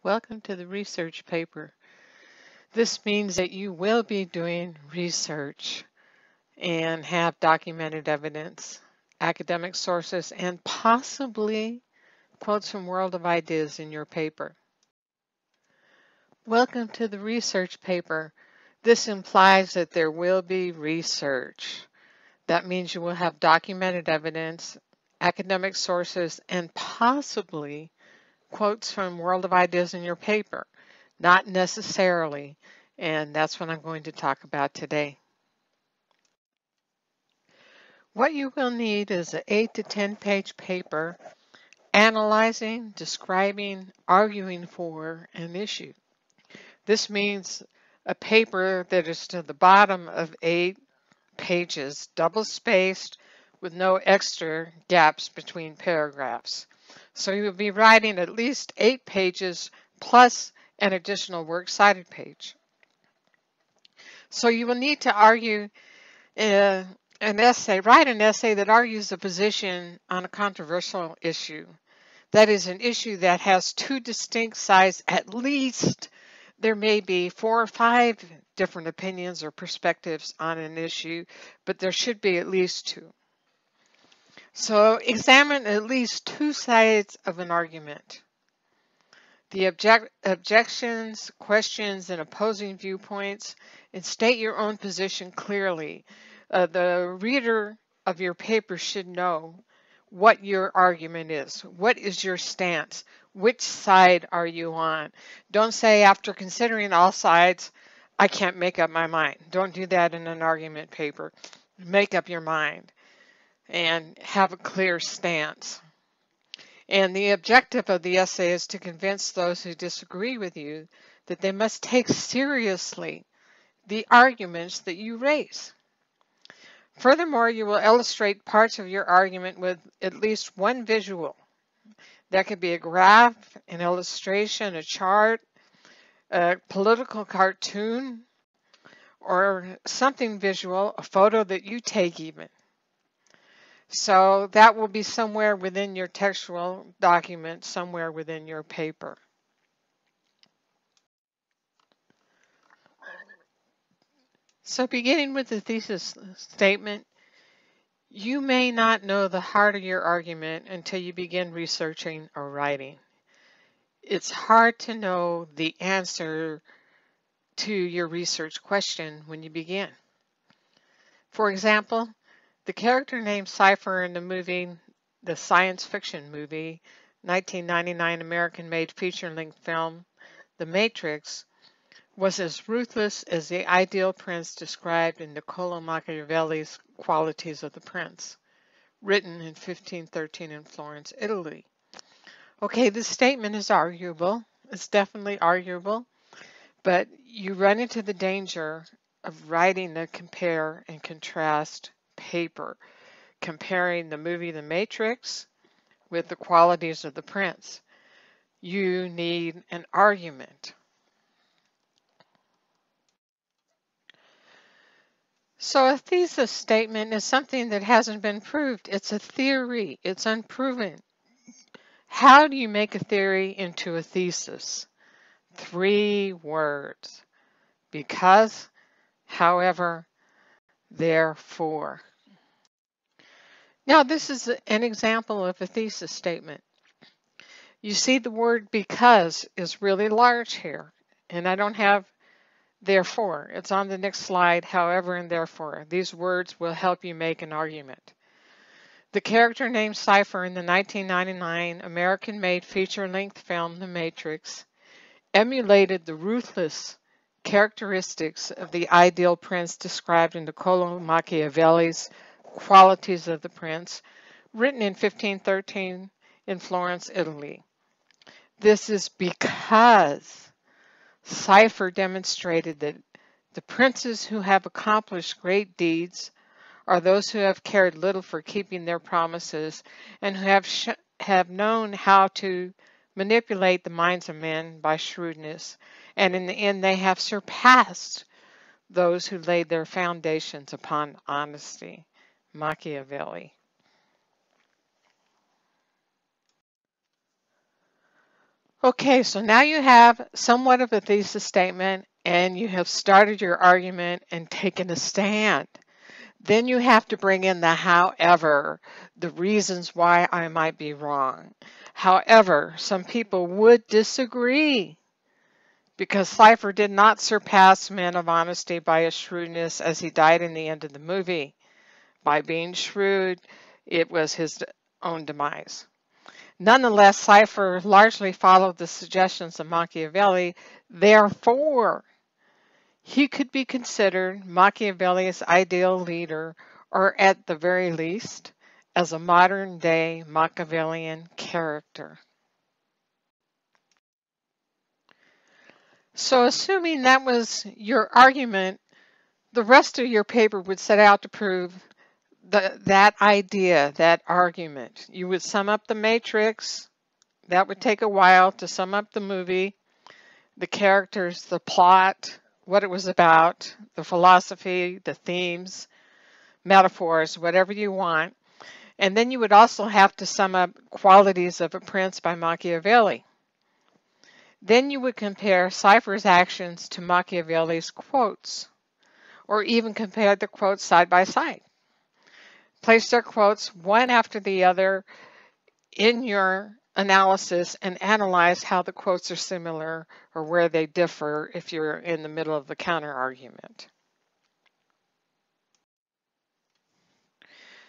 Welcome to the research paper. This means that you will be doing research and have documented evidence, academic sources, and possibly quotes from World of Ideas in your paper. Welcome to the research paper. This implies that there will be research. That means you will have documented evidence, academic sources, and possibly quotes from World of Ideas in your paper. Not necessarily, and that's what I'm going to talk about today. What you will need is an 8 to 10 page paper analyzing, describing, arguing for an issue. This means a paper that is to the bottom of 8 pages, double spaced, with no extra gaps between paragraphs. So you'll be writing at least 8 pages plus an additional works cited page. So you will need to argue an essay, write an essay that argues a position on a controversial issue. That is an issue that has 2 distinct sides. At least there may be 4 or 5 different opinions or perspectives on an issue, but there should be at least 2. So examine at least 2 sides of an argument. The objections, questions, and opposing viewpoints, and state your own position clearly. The reader of your paper should know what your argument is. What is your stance? Which side are you on? Don't say, after considering all sides, I can't make up my mind. Don't do that in an argument paper. Make up your mind and have a clear stance. And the objective of the essay is to convince those who disagree with you that they must take seriously the arguments that you raise. Furthermore, you will illustrate parts of your argument with at least one visual. That could be a graph, an illustration, a chart, a political cartoon, or something visual, a photo that you take even. So that will be somewhere within your textual document, somewhere within your paper. So beginning with the thesis statement, you may not know the heart of your argument until you begin researching or writing. It's hard to know the answer to your research question when you begin. For example, the character named Cypher in the movie, the science fiction movie, 1999 American-made feature-length film, The Matrix, was as ruthless as the ideal prince described in Niccolò Machiavelli's Qualities of the Prince, written in 1513 in Florence, Italy. Okay, this statement is arguable. It's definitely arguable, but you run into the danger of writing a compare and contrast paper, comparing the movie The Matrix with the Qualities of the Prince. You need an argument. So a thesis statement is something that hasn't been proved. It's a theory. It's unproven. How do you make a theory into a thesis? 3 words. Because, however, therefore. Now this is an example of a thesis statement. You see the word because is really large here, and I don't have therefore. It's on the next slide, however and therefore. These words will help you make an argument. The character named Cypher in the 1999 American-made feature-length film The Matrix emulated the ruthless characteristics of the ideal prince described in Niccolò Machiavelli's Qualities of the Prince, written in 1513 in Florence, Italy. This is because Cypher demonstrated that the princes who have accomplished great deeds are those who have cared little for keeping their promises and who have known how to manipulate the minds of men by shrewdness, and in the end they have surpassed those who laid their foundations upon honesty. Okay, so now you have somewhat of a thesis statement and you have started your argument and taken a stand. Then you have to bring in the however, the reasons why I might be wrong. However, some people would disagree because Cypher did not surpass Men of Honesty by his shrewdness as he died in the end of the movie. By being shrewd, it was his own demise. Nonetheless, Cypher largely followed the suggestions of Machiavelli. Therefore, he could be considered Machiavelli's ideal leader, or at the very least, as a modern-day Machiavellian character. So assuming that was your argument, the rest of your paper would set out to prove that idea, that argument. You would sum up the matrix. That would take a while to sum up the movie, the characters, the plot, what it was about, the philosophy, the themes, metaphors, whatever you want. And then you would also have to sum up Qualities of a Prince by Machiavelli. Then you would compare Cypher's actions to Machiavelli's quotes, or even compare the quotes side by side. Place their quotes one after the other in your analysis and analyze how the quotes are similar or where they differ if you're in the middle of the counter argument.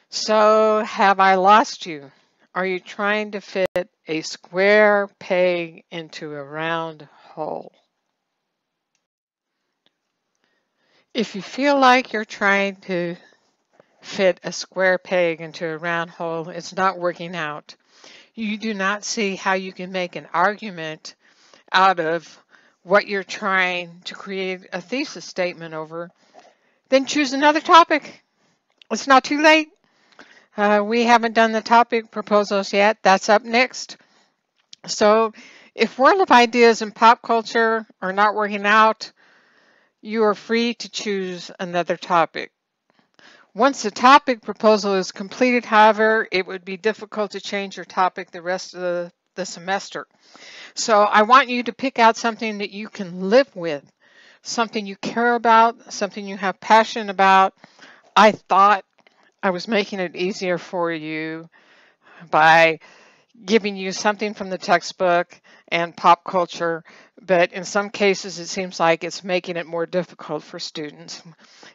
So, have I lost you? Are you trying to fit a square peg into a round hole? If you feel like you're trying to fit a square peg into a round hole, it's not working out. You do not see how you can make an argument out of what you're trying to create a thesis statement over, then choose another topic. It's not too late. We haven't done the topic proposals yet. That's up next. So if World of Ideas and pop culture are not working out, you are free to choose another topic. Once the topic proposal is completed, however, it would be difficult to change your topic the rest of the semester. So I want you to pick out something that you can live with, something you care about, something you have passion about. I thought I was making it easier for you by giving you something from the textbook and pop culture, but in some cases it seems like it's making it more difficult for students.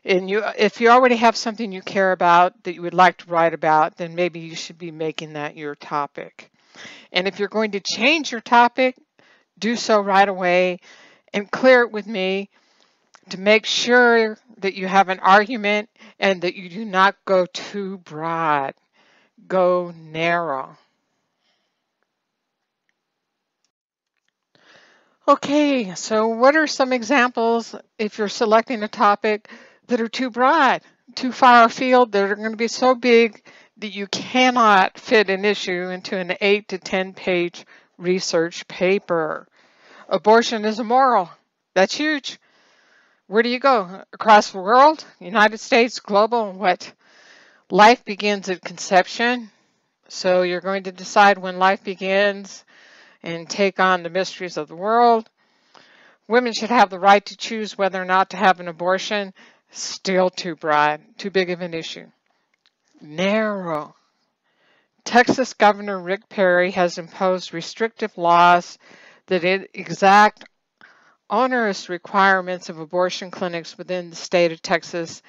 And if you already have something you care about that you would like to write about, then maybe you should be making that your topic. And if you're going to change your topic, do so right away and clear it with me to make sure that you have an argument and that you do not go too broad. Go narrow. Okay, so what are some examples if you're selecting a topic that are too broad, too far afield, that are going to be so big that you cannot fit an issue into an 8 to 10 page research paper? Abortion is immoral. That's huge. Where do you go? Across the world? United States? Global? What? Life begins at conception. So you're going to decide when life begins and take on the mysteries of the world. Women should have the right to choose whether or not to have an abortion. Still too broad, too big of an issue. Narrow. Texas Governor Rick Perry has imposed restrictive laws that exact onerous requirements of abortion clinics within the state of Texas,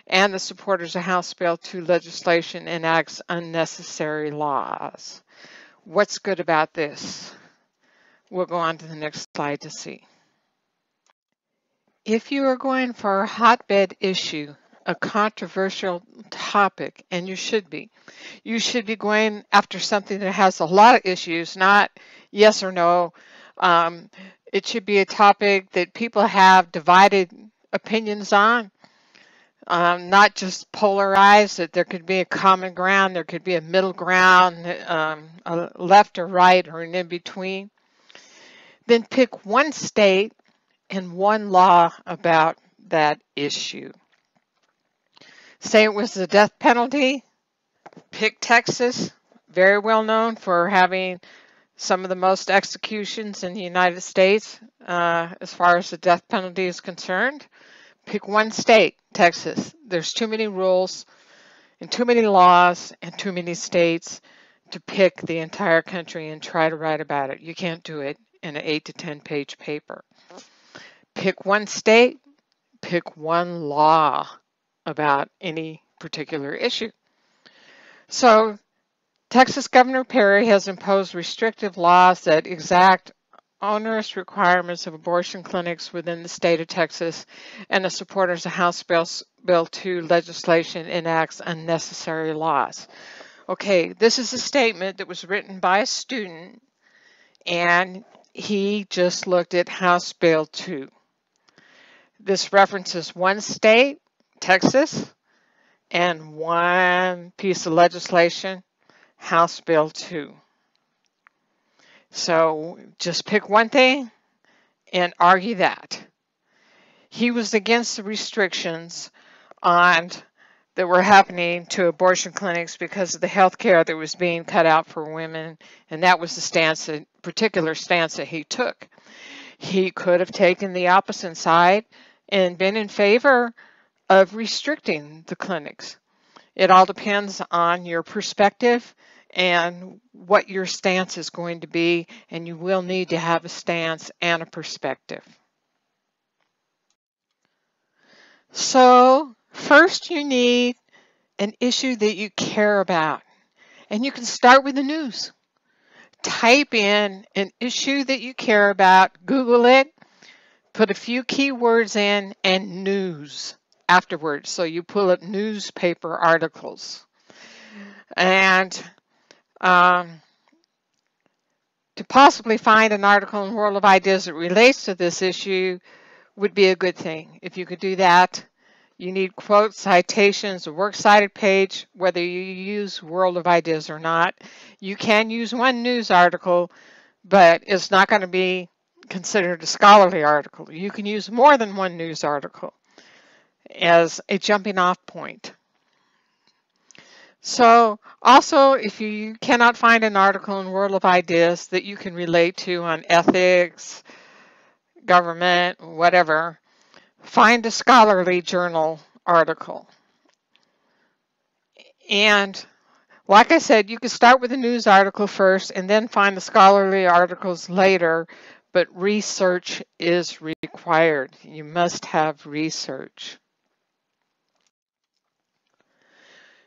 and the supporters of House Bill 2 legislation enacts unnecessary laws. What's good about this? We'll go on to the next slide to see. If you are going for a hotbed issue, a controversial topic, and you should be going after something that has a lot of issues, not yes or no. It should be a topic that people have divided opinions on, not just polarized, that there could be a common ground, there could be a middle ground, a left or right, or an in-between. Then pick one state and one law about that issue. Say it was the death penalty, pick Texas, very well known for having some of the most executions in the United States as far as the death penalty is concerned. Pick one state, Texas. There's too many rules and too many laws and too many states to pick the entire country and try to write about it. You can't do it in an 8 to 10 page paper. Pick one state, pick one law about any particular issue. So Texas Governor Perry has imposed restrictive laws that exact onerous requirements of abortion clinics within the state of Texas, and the supporters of House Bill 2 legislation enacts unnecessary laws. Okay, this is a statement that was written by a student, and he just looked at House Bill 2. This references one state, Texas, and one piece of legislation, House Bill 2. So just pick one thing and argue that. He was against the restrictions that were happening to abortion clinics because of the health care that was being cut out for women, and that was the particular stance that he took. He could have taken the opposite side and been in favor of restricting the clinics. It all depends on your perspective and what your stance is going to be, and you will need to have a stance and a perspective. So first you need an issue that you care about, and you can start with the news. Type in an issue that you care about, Google it, put a few keywords in, and news afterwards. So you pull up newspaper articles. And to possibly find an article in World of Ideas that relates to this issue would be a good thing. If you could do that, you need quotes, citations, a works cited page, whether you use World of Ideas or not. You can use one news article, but it's not going to be considered a scholarly article. You can use more than one news article as a jumping off point. So also, if you cannot find an article in World of Ideas that you can relate to on ethics, government, whatever, find a scholarly journal article. And like I said, you can start with a news article first and then find the scholarly articles later, but research is required. You must have research.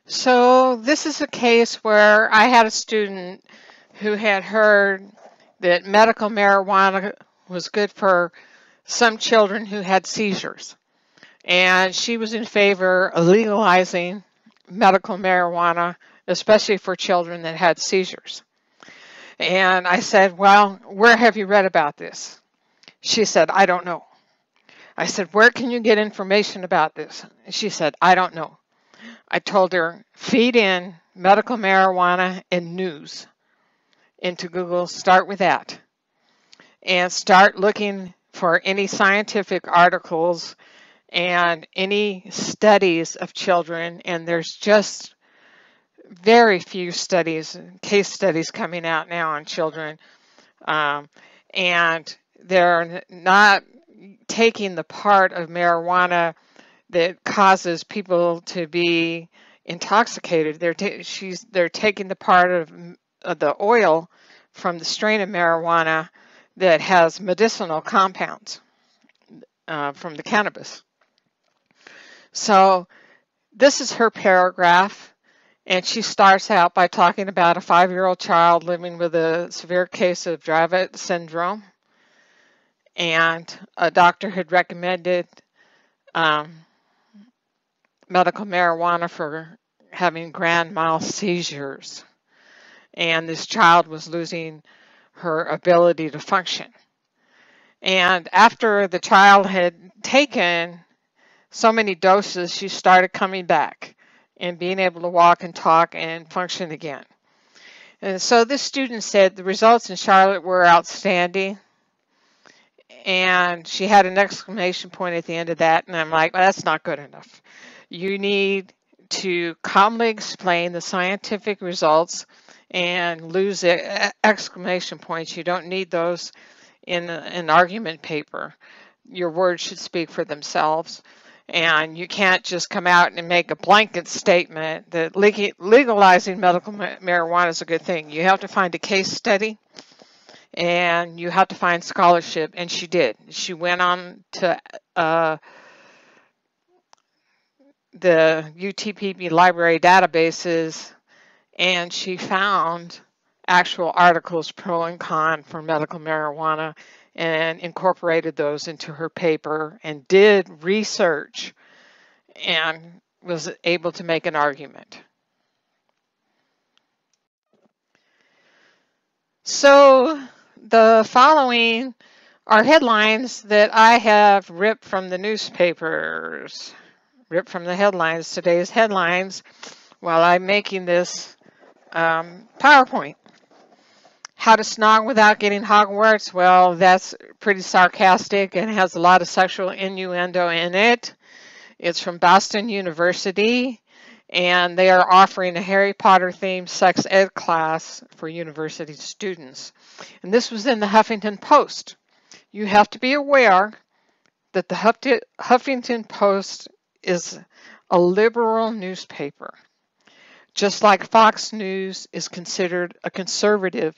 So this is a case where I had a student who had heard that medical marijuana was good for some children who had seizures. And she was in favor of legalizing medical marijuana, especially for children that had seizures. And I said, well, where have you read about this? She said, I don't know. I said, where can you get information about this? She said, I don't know. I told her, feed in medical marijuana and news into Google. Start with that. And start looking for any scientific articles and any studies of children. And there's just very few studies, case studies coming out now on children. And they're not taking the part of marijuana that causes people to be intoxicated. They're taking the part of the oil from the strain of marijuana that has medicinal compounds from the cannabis. So this is her paragraph, and she starts out by talking about a 5-year-old child living with a severe case of Dravet syndrome, and a doctor had recommended medical marijuana for having grand mal seizures, and this child was losing her ability to function. And after the child had taken so many doses, she started coming back and being able to walk and talk and function again. And so this student said the results in Charlotte were outstanding, and she had an exclamation point at the end of that, and I'm like, well, that's not good enough. You need to calmly explain the scientific results and lose exclamation points. You don't need those in an argument paper. Your words should speak for themselves. And you can't just come out and make a blanket statement that legalizing medical marijuana is a good thing. You have to find a case study and you have to find scholarship, and she did. She went on to the UTPB library databases, and she found actual articles pro and con for medical marijuana and incorporated those into her paper and did research and was able to make an argument. So the following are headlines that I have ripped from the newspapers, ripped from the headlines, today's headlines, while I'm making this PowerPoint. How to snog without getting Hogwarts? Well, that's pretty sarcastic and has a lot of sexual innuendo in it. It's from Boston University, and they are offering a Harry Potter themed sex ed class for university students. And this was in the Huffington Post. You have to be aware that the Huffington Post is a liberal newspaper, just like Fox News is considered a conservative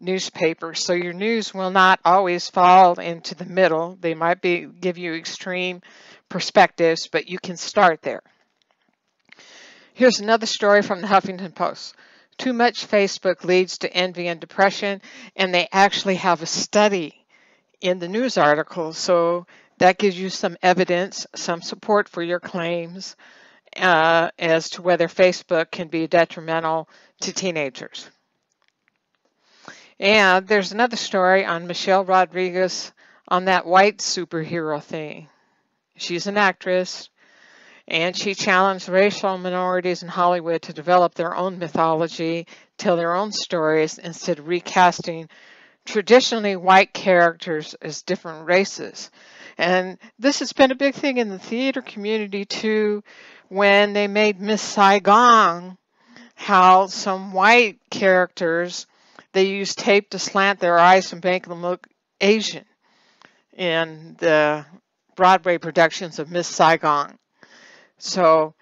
newspaper. So your news will not always fall into the middle. They might give you extreme perspectives, but you can start there. Here's another story from the Huffington Post. Too much Facebook leads to envy and depression, and they actually have a study in the news article, so that gives you some evidence, some support for your claims as to whether Facebook can be detrimental to teenagers. And there's another story on Michelle Rodriguez on that white superhero thing. She's an actress, and she challenged racial minorities in Hollywood to develop their own mythology, tell their own stories, instead of recasting traditionally white characters as different races. And this has been a big thing in the theater community too, when they made Miss Saigon, how some white characters, they used tape to slant their eyes to make them look Asian in the Broadway productions of Miss Saigon. So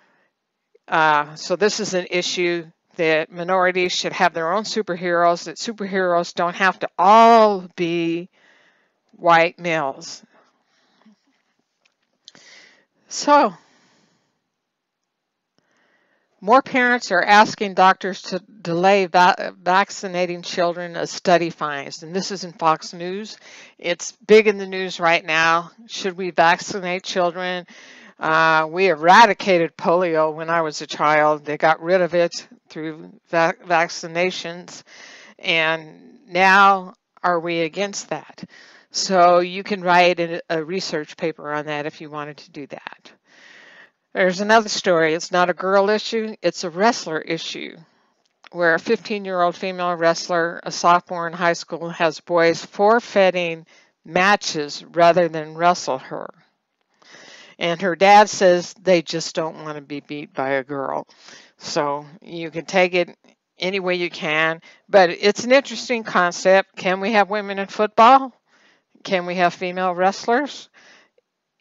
this is an issue that minorities should have their own superheroes, that superheroes don't have to all be white males. So, more parents are asking doctors to delay vaccinating children as study finds. And this is in Fox News. It's big in the news right now. Should we vaccinate children? We eradicated polio when I was a child. They got rid of it through vaccinations. And now are we against that? So you can write a research paper on that if you wanted to do that. There's another story. It's not a girl issue, it's a wrestler issue, where a 15-year-old female wrestler, a sophomore in high school, has boys forfeiting matches rather than wrestle her. And her dad says they just don't want to be beat by a girl. So you can take it any way you can, but it's an interesting concept. Can we have women in football? Can we have female wrestlers?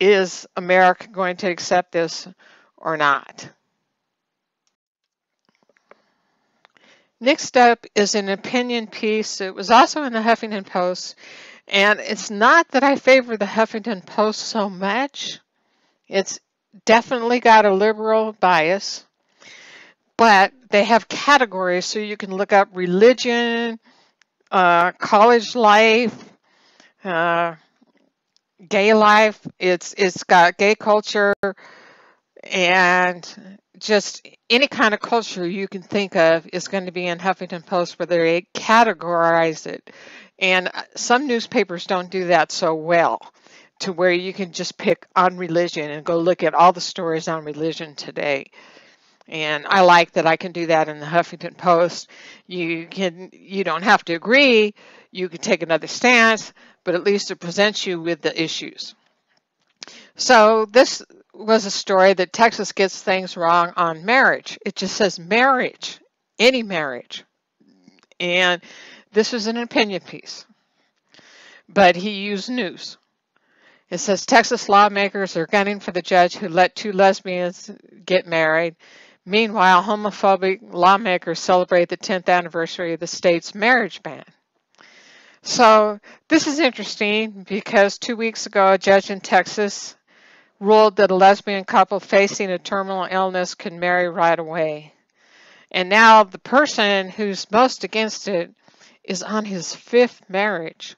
Is America going to accept this or not? Next up is an opinion piece. It was also in the Huffington Post, and it's not that I favor the Huffington Post so much. It's definitely got a liberal bias, but they have categories so you can look up religion, college life, gay life. It's got gay culture and just any kind of culture you can think of is going to be in Huffington Post, where they categorize it. And some newspapers don't do that so well, to where you can just pick on religion and go look at all the stories on religion today. And I like that I can do that in the Huffington Post. You don't have to agree. You can take another stance, but at least it presents you with the issues. So this was a story that Texas gets things wrong on marriage. It just says marriage, any marriage. And this was an opinion piece, but he used news. It says Texas lawmakers are gunning for the judge who let two lesbians get married. Meanwhile, homophobic lawmakers celebrate the 10th anniversary of the state's marriage ban. So this is interesting because 2 weeks ago, a judge in Texas ruled that a lesbian couple facing a terminal illness could marry right away. And now the person who's most against it is on his fifth marriage.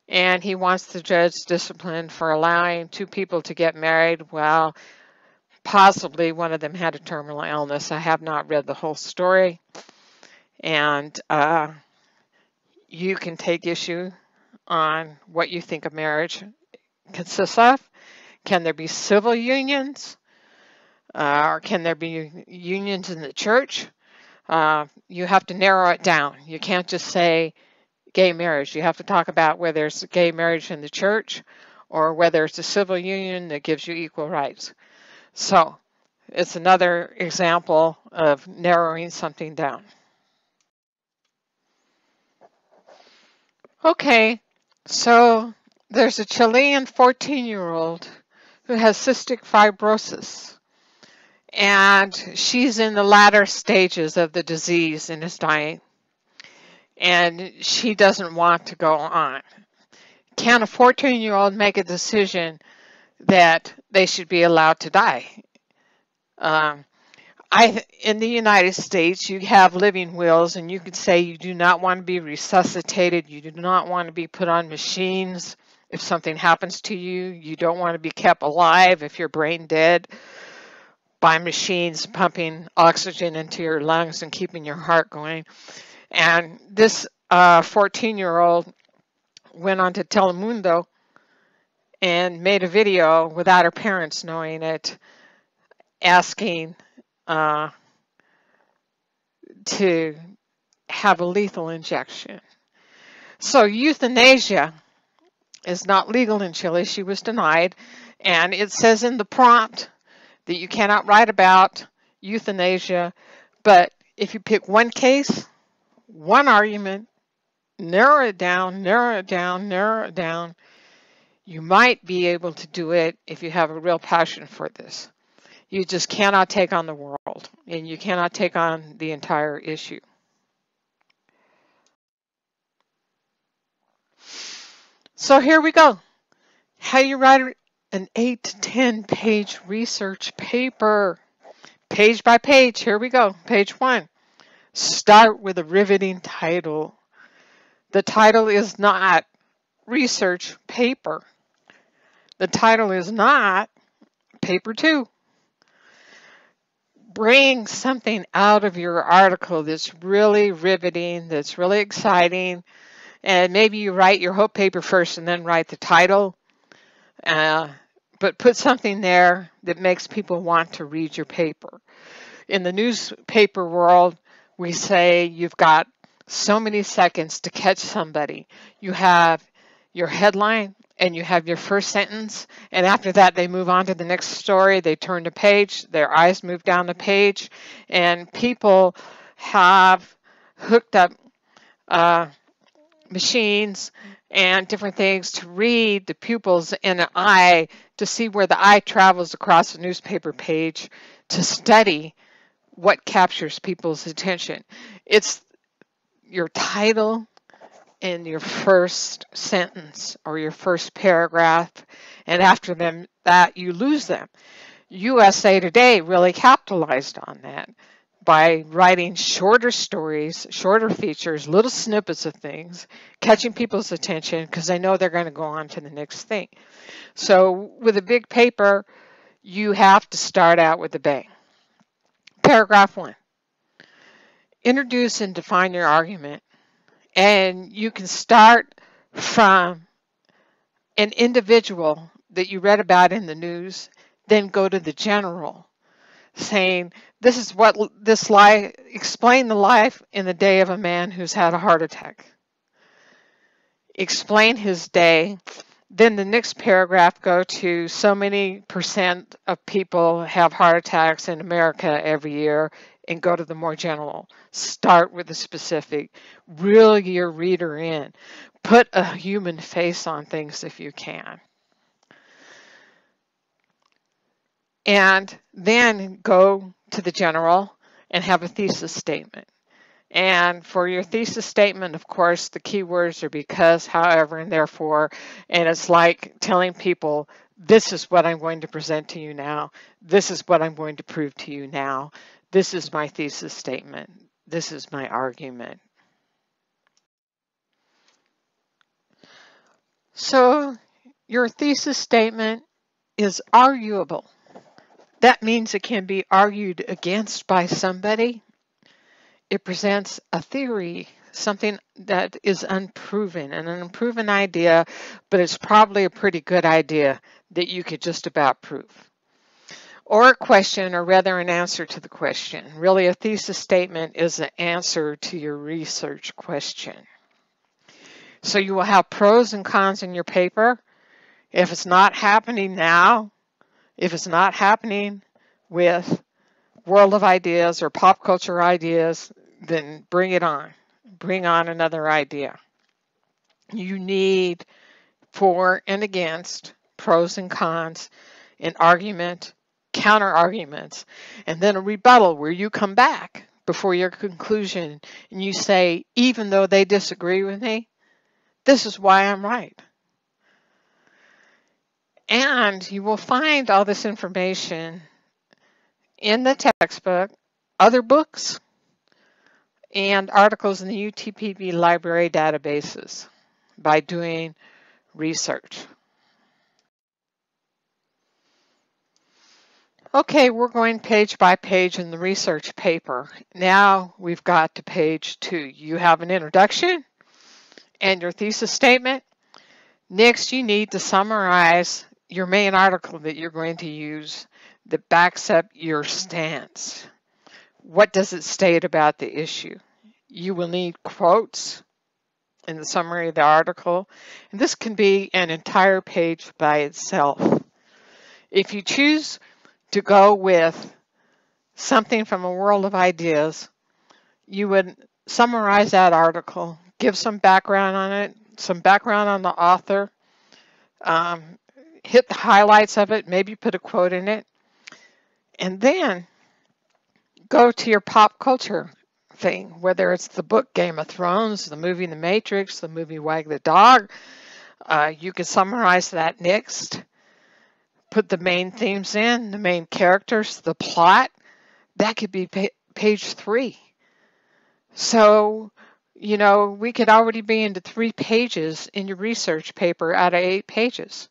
And he wants the judge disciplined for allowing two people to get married while possibly one of them had a terminal illness. I have not read the whole story. And you can take issue on what you think a marriage consists of. Can there be civil unions? Or can there be unions in the church? You have to narrow it down. You can't just say gay marriage. You have to talk about whether it's gay marriage in the church or whether it's a civil union that gives you equal rights. So it's another example of narrowing something down. Okay, so there's a Chilean 14-year-old who has cystic fibrosis, and she's in the latter stages of the disease and is dying, and she doesn't want to go on. Can a 14-year-old make a decision that they should be allowed to die? In the United States, you have living wills, and you could say you do not want to be resuscitated. You do not want to be put on machines if something happens to you. You don't want to be kept alive if you're brain dead by machines pumping oxygen into your lungs and keeping your heart going. And this 14-year-old went on to Telemundo and made a video without her parents knowing it, asking to have a lethal injection. So euthanasia is not legal in Chile. She was denied, and it says in the prompt that you cannot write about euthanasia, but if you pick one case, one argument, narrow it down, you might be able to do it if you have a real passion for this. You just cannot take on the world, and you cannot take on the entire issue. So here we go. How you write an 8 to 10 page research paper. Page by page, here we go. Page 1. Start with a riveting title. The title is not research paper. The title is not paper 2. Bring something out of your article that's really riveting, that's really exciting, and maybe you write your whole paper first and then write the title, but put something there that makes people want to read your paper. In the newspaper world, we say you've got so many seconds to catch somebody. You have your headline and you have your first sentence, and after that they move on to the next story. They turn the page, their eyes move down the page, and people have hooked up machines and different things to read the pupils in an eye to see where the eye travels across the newspaper page to study what captures people's attention. It's your title in your first sentence or your first paragraph, and after that you lose them. USA Today really capitalized on that by writing shorter stories, shorter features, little snippets of things, catching people's attention because they know they're going to go on to the next thing. So with a big paper, you have to start out with a bang. Paragraph 1. Introduce and define your argument. And you can start from an individual that you read about in the news, then go to the general, saying, this is what this life, explain the life in the day of a man who's had a heart attack. Explain his day. Then the next paragraph go to so many % of people have heart attacks in America every year, and go to the more general. Start with the specific. Reel your reader in. Put a human face on things if you can. And then go to the general and have a thesis statement. And for your thesis statement, of course, the keywords are because, however, and therefore. And it's like telling people, this is what I'm going to present to you now. This is what I'm going to prove to you now. This is my thesis statement. This is my argument. So your thesis statement is arguable. That means it can be argued against by somebody. It presents a theory, something that is unproven, an unproven idea, but it's probably a pretty good idea that you could just about prove. Or a question, or rather an answer to the question. Really, a thesis statement is an answer to your research question. So you will have pros and cons in your paper. If it's not happening now, if it's not happening with world of ideas or pop culture ideas, then bring it on. Bring on another idea. You need for and against, pros and cons, an argument, counter arguments, and then a rebuttal where you come back before your conclusion and you say, even though they disagree with me, this is why I'm right. And you will find all this information in the textbook, other books, and articles in the UTPB library databases by doing research. Okay, we're going page by page in the research paper. Now we've got to page 2. You have an introduction and your thesis statement. Next, you need to summarize your main article that you're going to use that backs up your stance. What does it state about the issue? You will need quotes in the summary of the article, and this can be an entire page by itself. If you choose to go with something from a world of ideas, you would summarize that article, give some background on it, some background on the author, hit the highlights of it, maybe put a quote in it, and then go to your pop culture thing, whether it's the book Game of Thrones, the movie The Matrix, the movie Wag the Dog. You can summarize that next. Put the main themes in, the main characters, the plot. That could be page 3. So, you know, we could already be into 3 pages in your research paper out of 8 pages.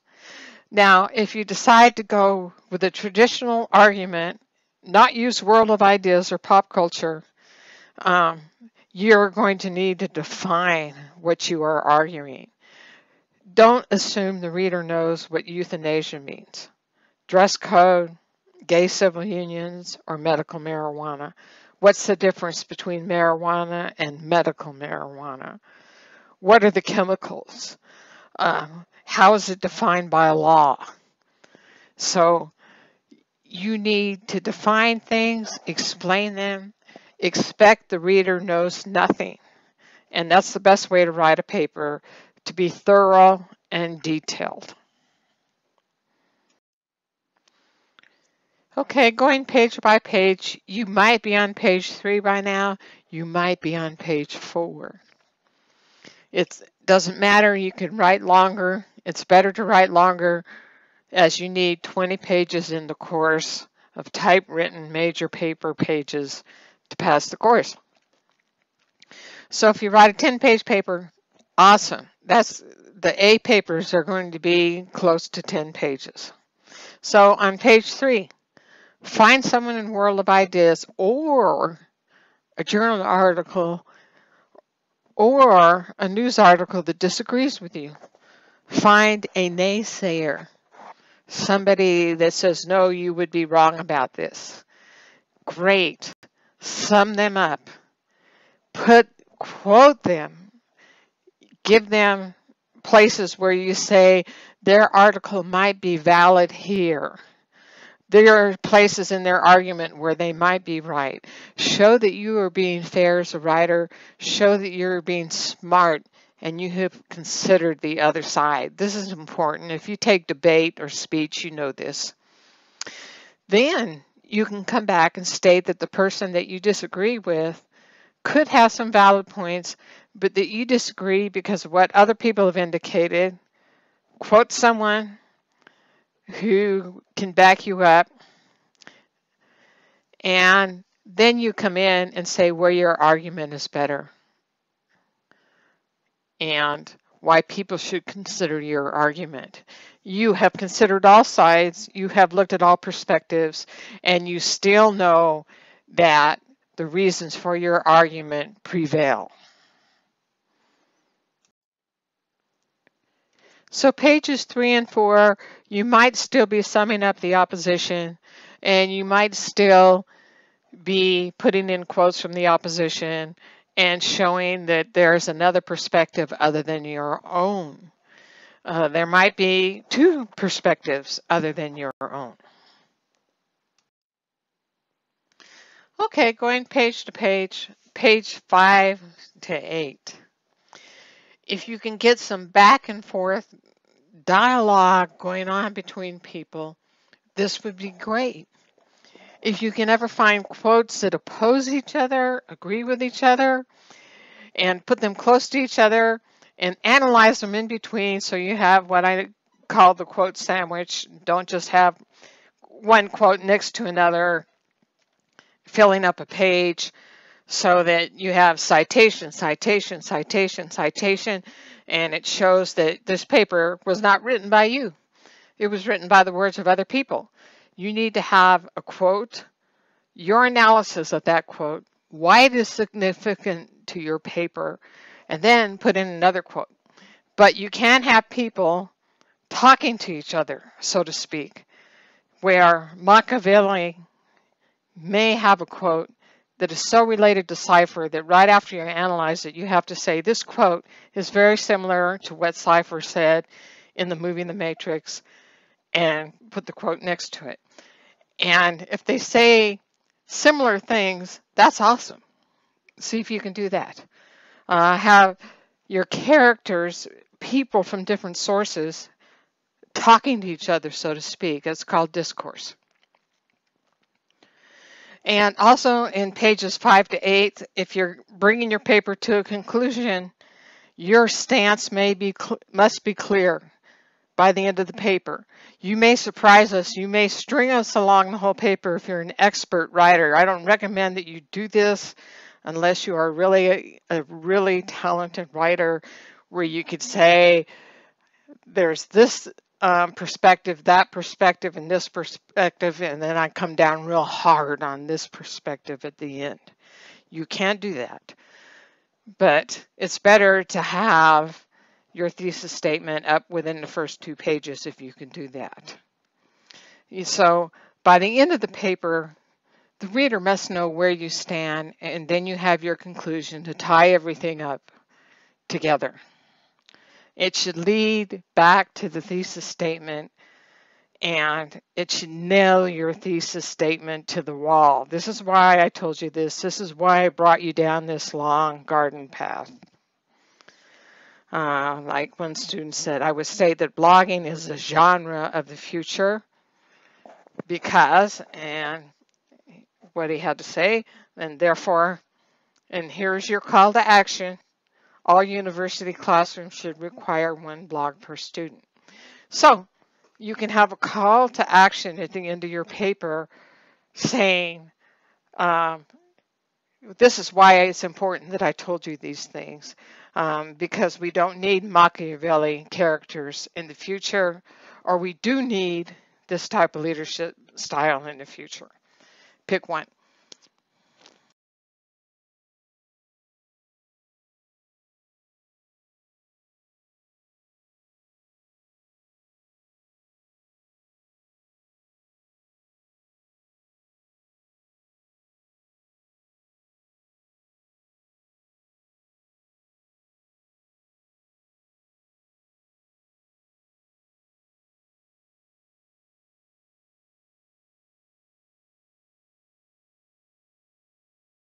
Now, if you decide to go with a traditional argument, not use world of ideas or pop culture, you're going to need to define what you are arguing. Don't assume the reader knows what euthanasia means. Dress code, gay civil unions, or medical marijuana. What's the difference between marijuana and medical marijuana? What are the chemicals? How is it defined by law? So you need to define things, explain them, expect the reader knows nothing. And that's the best way to write a paper, to be thorough and detailed. Okay, going page by page, you might be on page 3 by now, you might be on page 4. It doesn't matter, you can write longer. It's better to write longer, as you need 20 pages in the course of typewritten major paper pages to pass the course. So if you write a 10-page paper, awesome. The A papers are going to be close to 10 pages. So on page 3, find someone in World of Ideas or a journal article or a news article that disagrees with you. Find a naysayer, somebody that says, no, you would be wrong about this. Great. Sum them up. Quote them. Give them places where you say their article might be valid here, There are places in their argument where they might be right. Show that you are being fair as a writer. Show that you're being smart and you have considered the other side. This is important. If you take debate or speech, you know this. Then you can come back and state that the person that you disagree with could have some valid points, but that you disagree because of what other people have indicated. Quote someone who can back you up, and then you come in and say where your argument is better and why people should consider your argument. You have considered all sides, you have looked at all perspectives, and you still know that the reasons for your argument prevail. So pages 3 and 4, you might still be summing up the opposition, and you might still be putting in quotes from the opposition and showing that there's another perspective other than your own. There might be two perspectives other than your own. Okay, going page to page 5 to 8. If you can get some back and forth dialogue going on between people, this would be great. If you can ever find quotes that oppose each other, agree with each other, and put them close to each other and analyze them in between so you have what I call the quote sandwich. Don't just have one quote next to another filling up a page, so that you have citation, citation, citation, citation, and it shows that this paper was not written by you. It was written by the words of other people. You need to have a quote, your analysis of that quote, why it is significant to your paper, and then put in another quote. But you can't have people talking to each other, so to speak, where Machiavelli may have a quote that is so related to Cypher that right after you analyze it, you have to say, this quote is very similar to what Cypher said in the movie The Matrix, and put the quote next to it. And if they say similar things, that's awesome. See if you can do that. Have your characters, people from different sources, talking to each other, so to speak. It's called discourse. And also in pages 5 to 8, if you're bringing your paper to a conclusion, your stance must be clear by the end of the paper. You may surprise us. You may string us along the whole paper if you're an expert writer. I don't recommend that you do this unless you are really a really talented writer, where you could say there's this perspective, that perspective, and this perspective, and then I come down real hard on this perspective at the end. You can't do that. But it's better to have your thesis statement up within the first 2 pages if you can do that. So by the end of the paper, the reader must know where you stand, and then you have your conclusion to tie everything up together. It should lead back to the thesis statement, and it should nail your thesis statement to the wall. This is why I told you this. This is why I brought you down this long garden path. Like one student said, I would say that blogging is a genre of the future because, and what he had to say, and therefore, and here's your call to action. All university classrooms should require 1 blog per student. So you can have a call to action at the end of your paper saying, this is why it's important that I told you these things, because we don't need Machiavelli characters in the future, or we do need this type of leadership style in the future. Pick one.